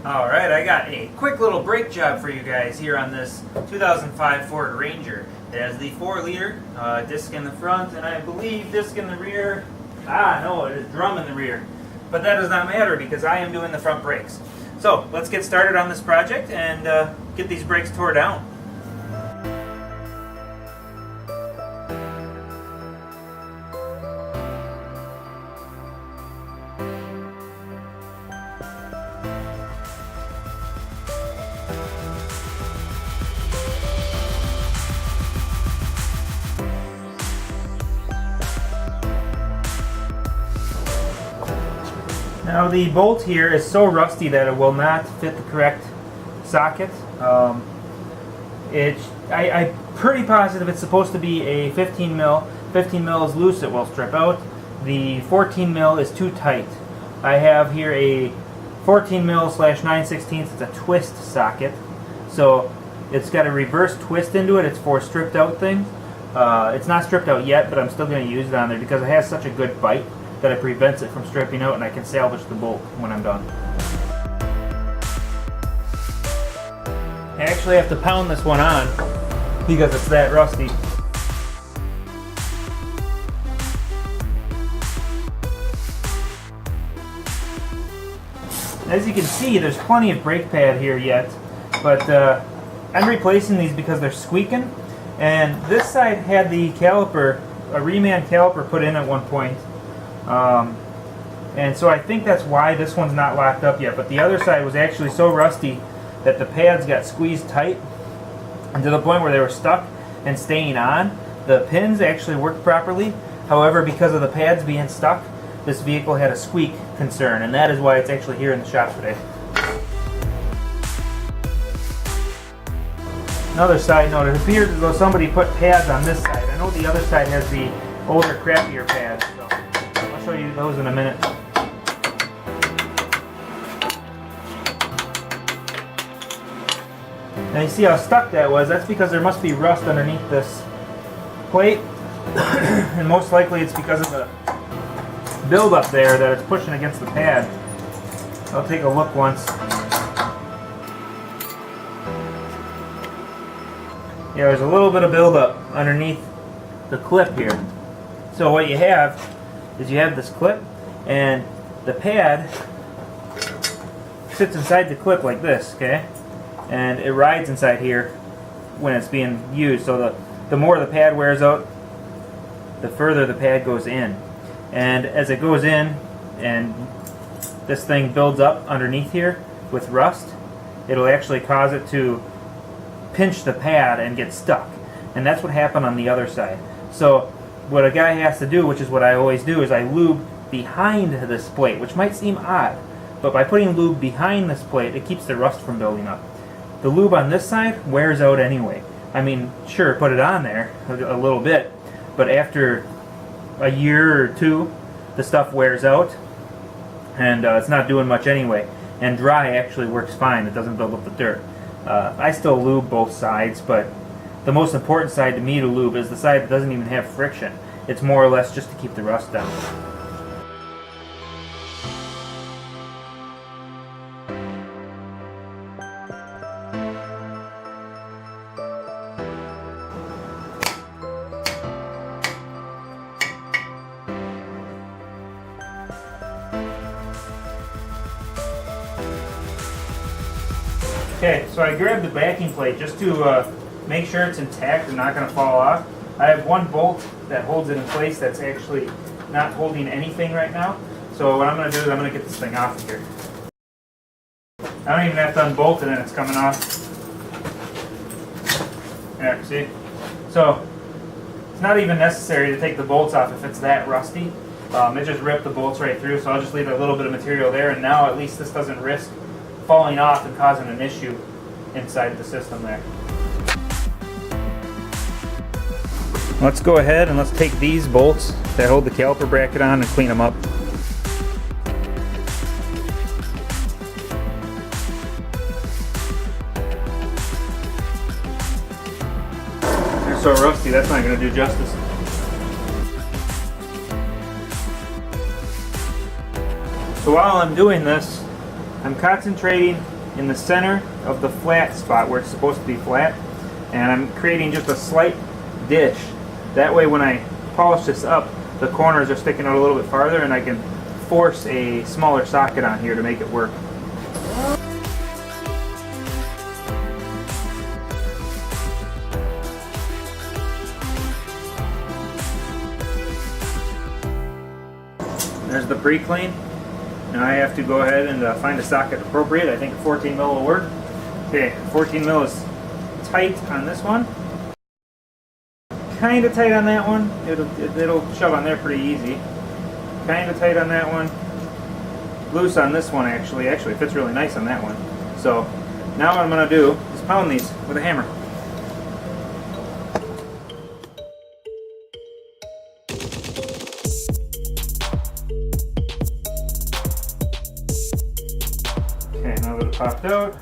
Alright, I got a quick little brake job for you guys here on this 2005 Ford Ranger. It has the 4-liter disc in the front, and I believe disc in the rear. No, it is drum in the rear. But that does not matter because I am doing the front brakes. So, let's get started on this project and get these brakes tore down. Now the bolt here is so rusty that it will not fit the correct socket. I'm pretty positive it's supposed to be a 15 mil. 15 mil is loose, it will strip out. The 14 mil is too tight. I have here a 14 mil / 9/16. It's a twist socket. So it's got a reverse twist into it. It's for stripped out things. It's not stripped out yet, but I'm still going to use it on there because it has such a good bite that it prevents it from stripping out, and I can salvage the bolt when I'm done. I actually have to pound this one on because it's that rusty. As you can see, there's plenty of brake pad here yet, but I'm replacing these because they're squeaking, and this side had the caliper, a reman caliper put in at one point. And so I think that's why this one's not locked up yet, but the other side was actually so rusty that the pads got squeezed tight and to the point where they were stuck and staying on. The pins actually worked properly. However, because of the pads being stuck, this vehicle had a squeak concern, and that is why it's actually here in the shop today. Another side note, it appears as though somebody put pads on this side. I know the other side has the older, crappier pads. I'll show you those in a minute. Now you see how stuck that was. That's because there must be rust underneath this plate. And most likely it's because of the buildup there that it's pushing against the pad. I'll take a look once. Yeah, there's a little bit of buildup underneath the clip here. So what you have is you have this clip, and the pad sits inside the clip like this, okay? And it rides inside here when it's being used. So the more the pad wears out, the further the pad goes in. And as it goes in and this thing builds up underneath here with rust, it'll actually cause it to pinch the pad and get stuck. And that's what happened on the other side. So what a guy has to do, which is what I always do, is I lube behind this plate, which might seem odd, but by putting lube behind this plate, it keeps the rust from building up. The lube on this side wears out anyway. I mean, sure, put it on there a little bit, but after a year or two, the stuff wears out, and it's not doing much anyway. And dry actually works fine. It doesn't build up the dirt. I still lube both sides, but the most important side to me to lube is the side that doesn't even have friction. It's more or less just to keep the rust down. Okay, so I grabbed the backing plate just to make sure it's intact and not going to fall off. I have one bolt that holds it in place that's actually not holding anything right now. So what I'm going to do is I'm going to get this thing off of here. I don't even have to unbolt it and it's coming off. There, see? So it's not even necessary to take the bolts off if it's that rusty. It just ripped the bolts right through, so I'll just leave a little bit of material there, and now at least this doesn't risk falling off and causing an issue inside the system there. Let's go ahead and let's take these bolts that hold the caliper bracket on and clean them up. They're so rusty, that's not going to do justice. So while I'm doing this, I'm concentrating in the center of the flat spot where it's supposed to be flat, and I'm creating just a slight dish. That way when I polish this up, the corners are sticking out a little bit farther, and I can force a smaller socket on here to make it work. There's the pre-clean. Now I have to go ahead and find a socket appropriate. I think 14 mil will work. Okay, 14 mil is tight on this one. Kind of tight on that one. It'll shove on there pretty easy. Kind of tight on that one. Loose on this one actually. Actually, it fits really nice on that one. So now what I'm going to do is pound these with a hammer. Okay, now that it popped out,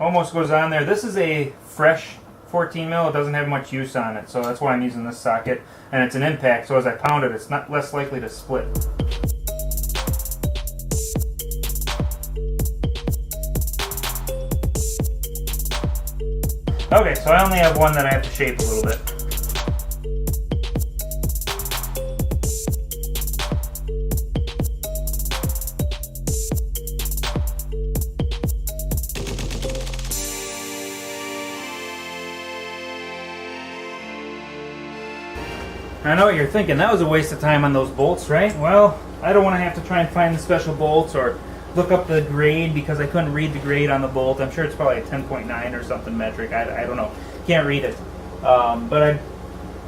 almost goes on there. This is a fresh 14 mil. It doesn't have much use on it, so that's why I'm using this socket. And it's an impact, so as I pound it, it's not less likely to split. Okay, so I only have one that I have to shape a little bit. I know what you're thinking, that was a waste of time on those bolts, right? Well, I don't want to have to try and find the special bolts or look up the grade because I couldn't read the grade on the bolt. I'm sure it's probably a 10.9 or something metric. I don't know. Can't read it. But I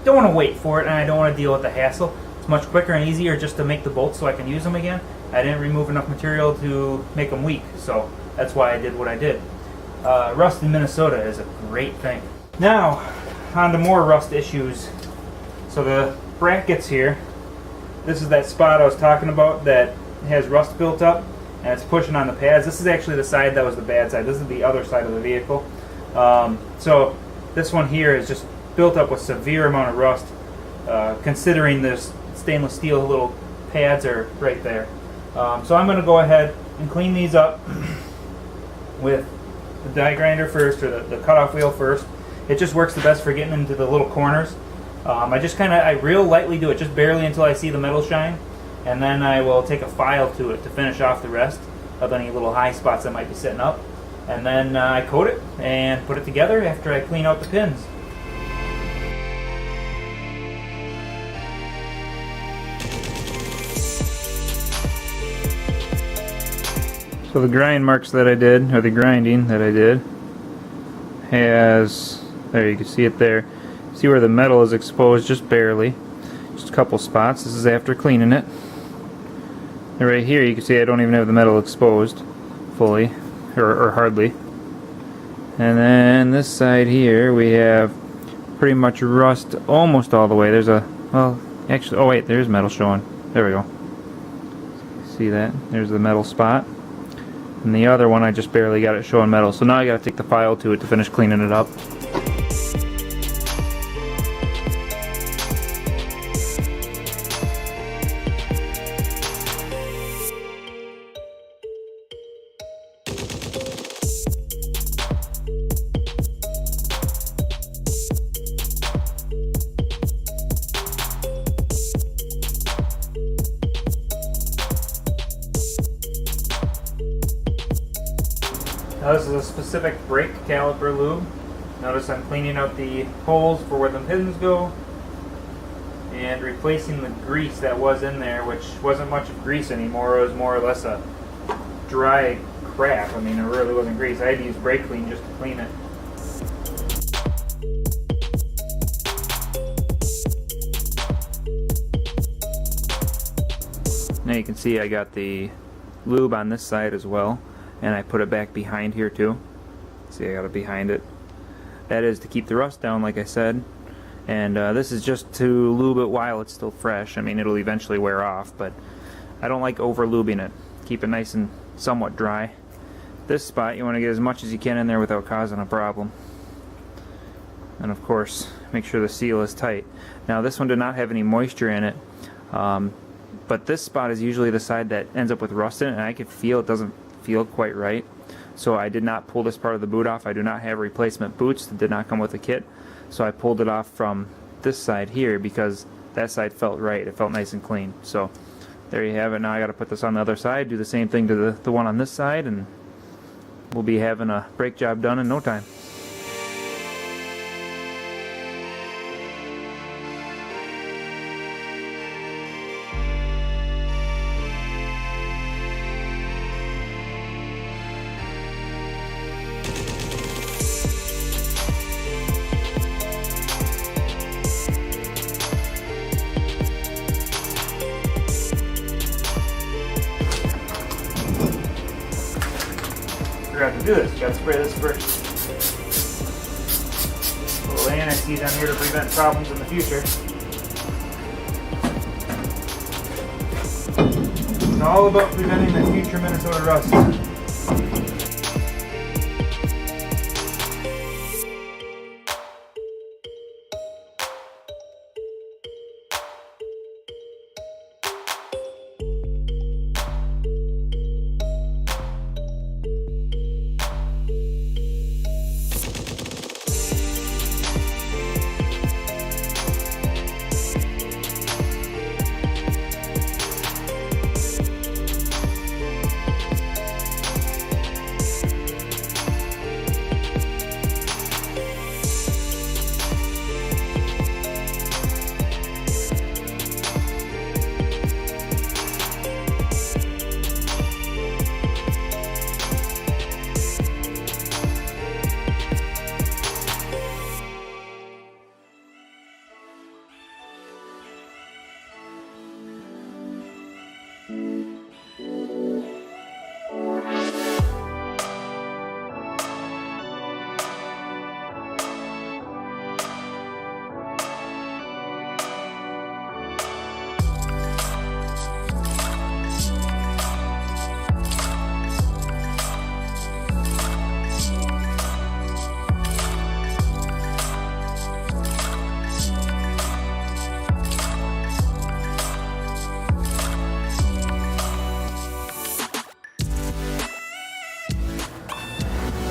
don't want to wait for it, and I don't want to deal with the hassle. It's much quicker and easier just to make the bolts so I can use them again. I didn't remove enough material to make them weak, so that's why I did what I did. Rust in Minnesota is a great thing. Now, on to more rust issues. So the brackets here, this is that spot I was talking about that has rust built up, and it's pushing on the pads. This is actually the side that was the bad side. This is the other side of the vehicle. So this one here is just built up with severe amount of rust, considering this stainless steel little pads are right there. So I'm going to go ahead and clean these up with the die grinder first, or the cutoff wheel first. It just works the best for getting into the little corners. I real lightly do it, just barely until I see the metal shine, and then I will take a file to it to finish off the rest of any little high spots that might be sitting up, and then I coat it and put it together after I clean out the pins. So the grind marks that I did, or the grinding that I did, has, there you can see it there. See where the metal is exposed, just barely, just a couple spots. This is after cleaning it. And right here you can see I don't even have the metal exposed fully, or hardly. And then this side here we have pretty much rust almost all the way. There's a, well, actually, oh wait, there's metal showing. There we go. See that? There's the metal spot. And the other one I just barely got it showing metal. So now I gotta take the file to it to finish cleaning it up. Now this is a specific brake caliper lube. Notice I'm cleaning out the holes for where the pins go and replacing the grease that was in there, which wasn't much of grease anymore. It was more or less a dry crap. I mean, it really wasn't grease. I had to use brake clean just to clean it. Now you can see I got the lube on this side as well. And I put it back behind here too. See, I got it behind it. That is to keep the rust down, like I said. And this is just to lube it while it's still fresh. I mean, it'll eventually wear off, but I don't like over lubing it. Keep it nice and somewhat dry. This spot, you want to get as much as you can in there without causing a problem. And of course, make sure the seal is tight. Now, this one did not have any moisture in it, but this spot is usually the side that ends up with rust in it, and I can feel it doesn't feel quite right. So I did not pull this part of the boot off. I do not have replacement boots that did not come with the kit. So I pulled it off from this side here because that side felt right. It felt nice and clean. So there you have it. Now I got to put this on the other side, do the same thing to the one on this side, and we'll be having a brake job done in no time. Forgot to do this. You gotta spray this first. A little anti-seize on here to prevent problems in the future. It's all about preventing the future Minnesota rust.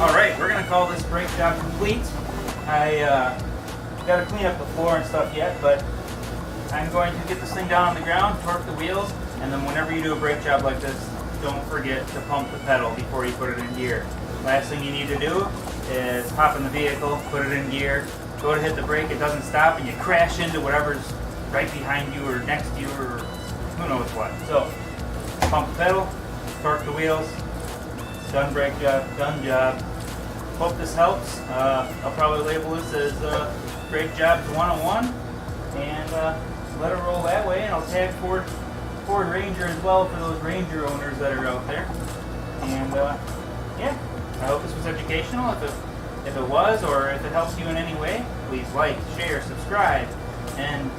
Alright, we're going to call this brake job complete. I got to clean up the floor and stuff yet, but I'm going to get this thing down on the ground, torque the wheels, and then whenever you do a brake job like this, don't forget to pump the pedal before you put it in gear. Last thing you need to do is hop in the vehicle, put it in gear, go to hit the brake, it doesn't stop, and you crash into whatever's right behind you or next to you or who knows what. So, pump the pedal, torque the wheels, done brake job, done job. Hope this helps. I'll probably label this as Brake Jobs 101 and let it roll that way, and I'll tag Ford Ranger as well for those Ranger owners that are out there. And yeah, I hope this was educational. If it was, or if it helps you in any way, please like, share, subscribe, and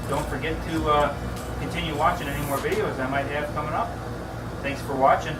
don't forget to continue watching any more videos I might have coming up. Thanks for watching.